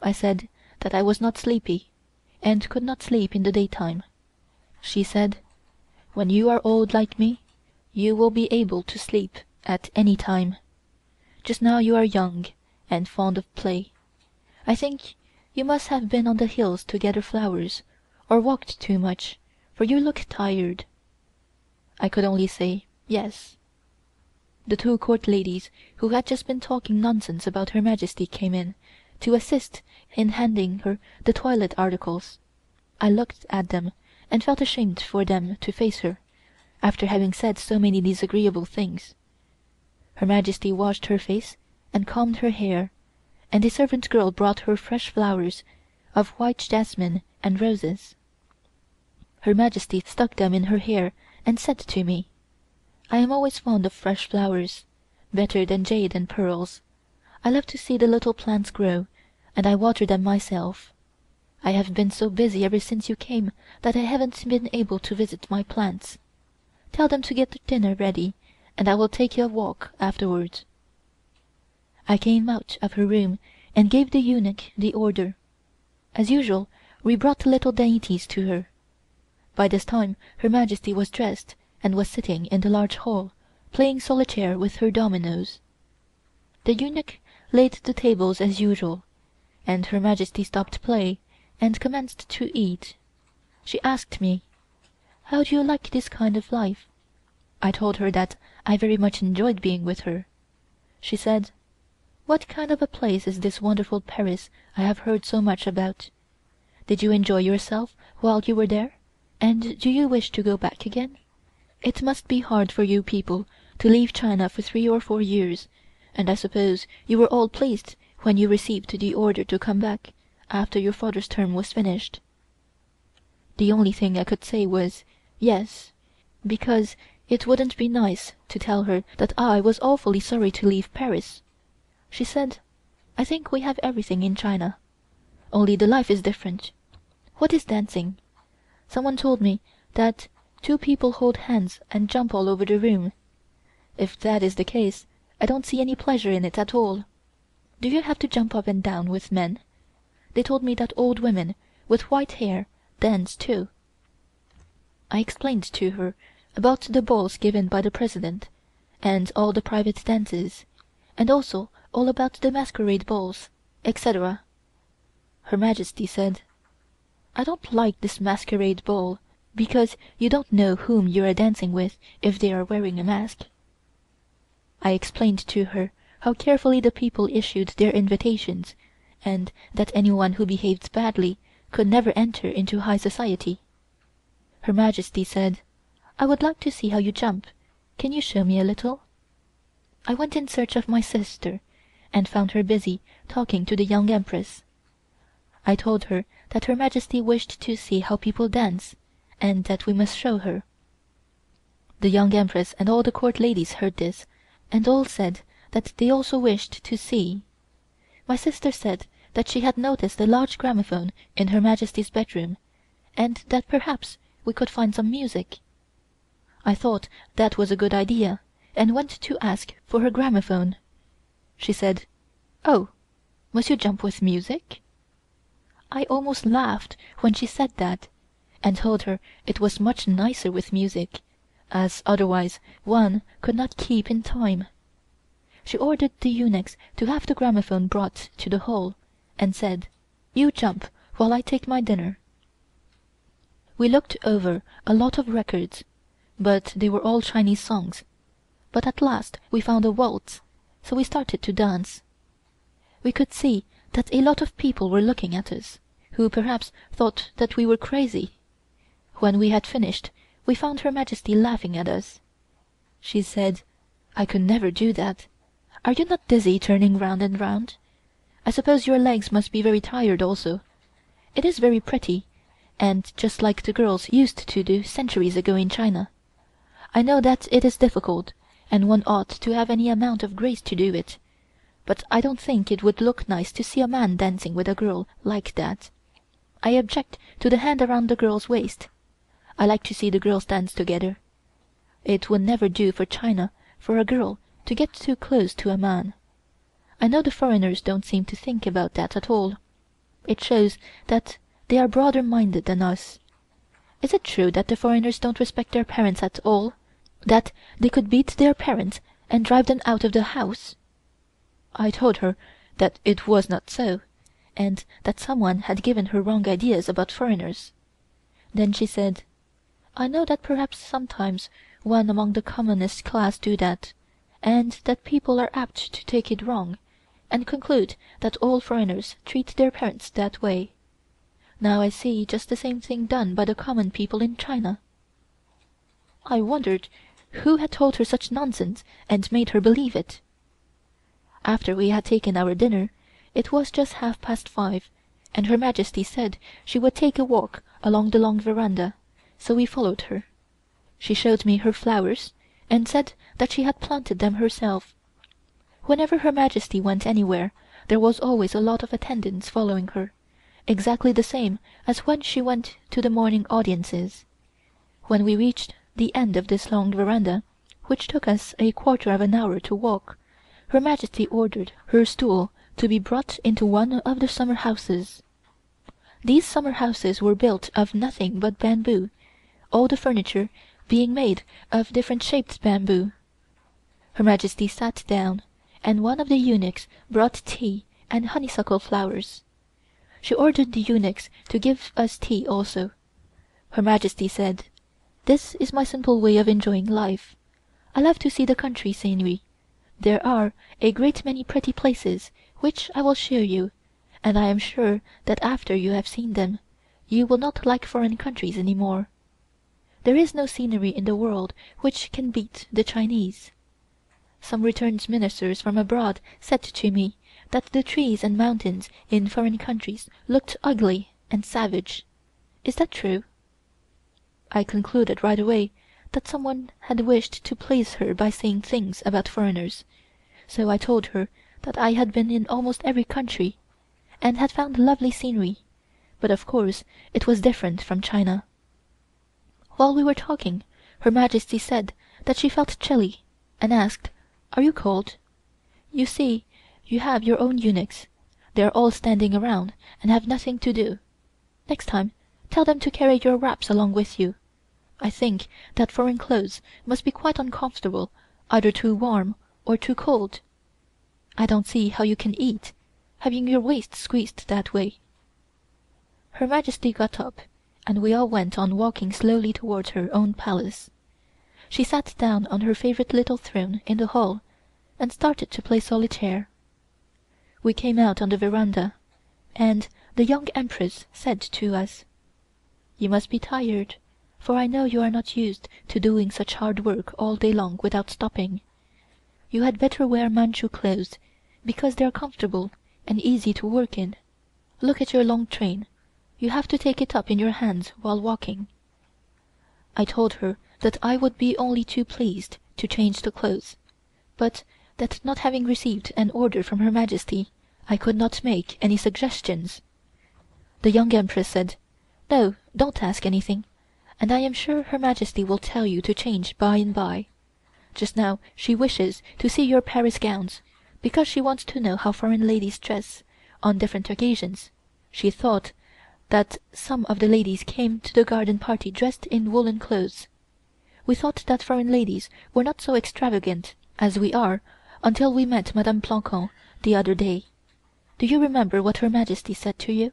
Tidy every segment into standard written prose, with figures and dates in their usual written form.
I said that I was not sleepy, and could not sleep in the daytime. She said, "When you are old like me, you will be able to sleep at any time. Just now you are young, and fond of play. I think you must have been on the hills to gather flowers, or walked too much, for you look tired." I could only say, "Yes." The two court ladies who had just been talking nonsense about Her Majesty came in, to assist in handing her the toilet articles. I looked at them, and felt ashamed for them to face her, after having said so many disagreeable things. Her Majesty washed her face and combed her hair, and a servant girl brought her fresh flowers of white jasmine and roses. Her Majesty stuck them in her hair and said to me, "I am always fond of fresh flowers, better than jade and pearls. I love to see the little plants grow, and I water them myself. I have been so busy ever since you came that I haven't been able to visit my plants. Tell them to get dinner ready, and I will take a walk afterwards." I came out of her room and gave the eunuch the order. As usual, we brought little dainties to her. By this time Her Majesty was dressed and was sitting in the large hall, playing solitaire with her dominoes. The eunuch laid the tables as usual, and Her Majesty stopped play and commenced to eat. She asked me, "How do you like this kind of life?" I told her that I very much enjoyed being with her. She said, "What kind of a place is this wonderful Paris I have heard so much about? Did you enjoy yourself while you were there, and do you wish to go back again? It must be hard for you people to leave China for 3 or 4 years, and I suppose you were all pleased when you received the order to come back after your father's term was finished." The only thing I could say was, "Yes," because it wouldn't be nice to tell her that I was awfully sorry to leave Paris. She said, "I think we have everything in China, only the life is different. What is dancing? Someone told me that 2 people hold hands and jump all over the room. If that is the case, I don't see any pleasure in it at all. Do you have to jump up and down with men? They told me that old women with white hair dance too." I explained to her about the balls given by the President, and all the private dances, and also all about the masquerade balls, etc. Her Majesty said, "I don't like this masquerade ball, because you don't know whom you are dancing with if they are wearing a mask." I explained to her how carefully the people issued their invitations, and that anyone who behaved badly could never enter into high society. Her Majesty said, "I would like to see how you jump. Can you show me a little?" I went in search of my sister, and found her busy talking to the Young Empress. I told her that Her Majesty wished to see how people dance, and that we must show her. The Young Empress and all the Court ladies heard this, and all said that they also wished to see. My sister said that she had noticed a large gramophone in Her Majesty's bedroom, and that perhaps we could find some music. I thought that was a good idea, and went to ask for her gramophone. She said, "Oh, must you jump with music?" I almost laughed when she said that, and told her it was much nicer with music, as otherwise one could not keep in time. She ordered the eunuchs to have the gramophone brought to the hall, and said, "You jump while I take my dinner." We looked over a lot of records, but they were all Chinese songs, but at last we found a waltz, so we started to dance. We could see that a lot of people were looking at us, who perhaps thought that we were crazy. When we had finished, we found Her Majesty laughing at us. She said, "I could never do that. Are you not dizzy turning round and round? I suppose your legs must be very tired also. It is very pretty, and just like the girls used to do centuries ago in China. I know that it is difficult, and one ought to have any amount of grace to do it, but I don't think it would look nice to see a man dancing with a girl like that. I object to the hand around the girl's waist. I like to see the girls dance together. It would never do for China for a girl to get too close to a man. I know the foreigners don't seem to think about that at all. It shows that they are broader minded than us. Is it true that the foreigners don't respect their parents at all? That they could beat their parents and drive them out of the house?" I told her that it was not so, and that someone had given her wrong ideas about foreigners. Then she said, "I know that perhaps sometimes one among the commonest class do that, and that people are apt to take it wrong, and conclude that all foreigners treat their parents that way. Now I see just the same thing done by the common people in China." I wondered who had told her such nonsense and made her believe it. After we had taken our dinner, it was just 5:30, and Her Majesty said she would take a walk along the long veranda, so we followed her. She showed me her flowers, and said that she had planted them herself. Whenever Her Majesty went anywhere, there was always a lot of attendants following her, exactly the same as when she went to the morning audiences. When we reached the end of this long veranda, which took us a quarter of an hour to walk, Her Majesty ordered her stool to be brought into one of the summer houses. These summer houses were built of nothing but bamboo, all the furniture being made of different shaped bamboo. Her Majesty sat down, and one of the eunuchs brought tea and honeysuckle flowers. She ordered the eunuchs to give us tea also. Her Majesty said, "This is my simple way of enjoying life. I love to see the country scenery. There are a great many pretty places which I will show you, and I am sure that after you have seen them, you will not like foreign countries any more. There is no scenery in the world which can beat the Chinese. Some returned ministers from abroad said to me that the trees and mountains in foreign countries looked ugly and savage. Is that true?" I concluded right away that someone had wished to please her by saying things about foreigners, so I told her that I had been in almost every country, and had found lovely scenery, but of course it was different from China. While we were talking, Her Majesty said that she felt chilly, and asked, "Are you cold? You see, you have your own eunuchs. They are all standing around and have nothing to do. Next time tell them to carry your wraps along with you. I think that foreign clothes must be quite uncomfortable, either too warm or too cold. I don't see how you can eat, having your waist squeezed that way." Her Majesty got up, and we all went on walking slowly towards her own Palace. She sat down on her favorite little throne in the hall and started to play solitaire. We came out on the veranda, and the Young Empress said to us, "You must be tired, for I know you are not used to doing such hard work all day long without stopping. You had better wear Manchu clothes, because they are comfortable and easy to work in. Look at your long train, you have to take it up in your hands while walking." I told her that I would be only too pleased to change the clothes, but that not having received an order from Her Majesty, I could not make any suggestions. The Young Empress said, "No, don't ask anything, and I am sure Her Majesty will tell you to change by and by. Just now she wishes to see your Paris gowns, because she wants to know how foreign ladies dress on different occasions. She thought that some of the ladies came to the garden party dressed in woolen clothes. We thought that foreign ladies were not so extravagant as we are until we met Madame Plancon the other day. Do you remember what Her Majesty said to you?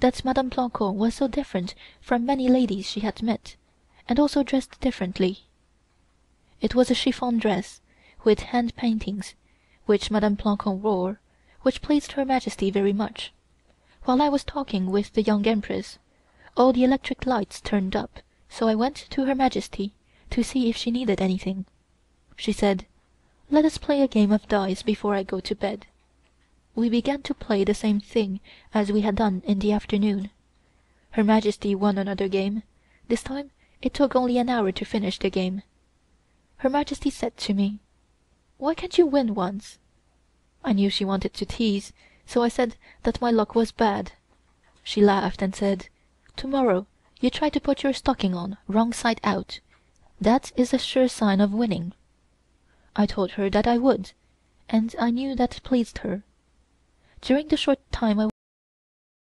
That Madame Plancon was so different from many ladies she had met, and also dressed differently. It was a chiffon dress, with hand paintings, which Madame Plancon wore, which pleased Her Majesty very much. While I was talking with the Young Empress, all the electric lights turned up, so I went to Her Majesty to see if she needed anything. She said, "Let us play a game of dice before I go to bed." We began to play the same thing as we had done in the afternoon. Her Majesty won another game. This time it took only an hour to finish the game. Her Majesty said to me, "Why can't you win once?" I knew she wanted to tease, so I said that my luck was bad. She laughed and said, "Tomorrow you try to put your stocking on wrong side out. That is a sure sign of winning." I told her that I would, and I knew that pleased her. During the short time I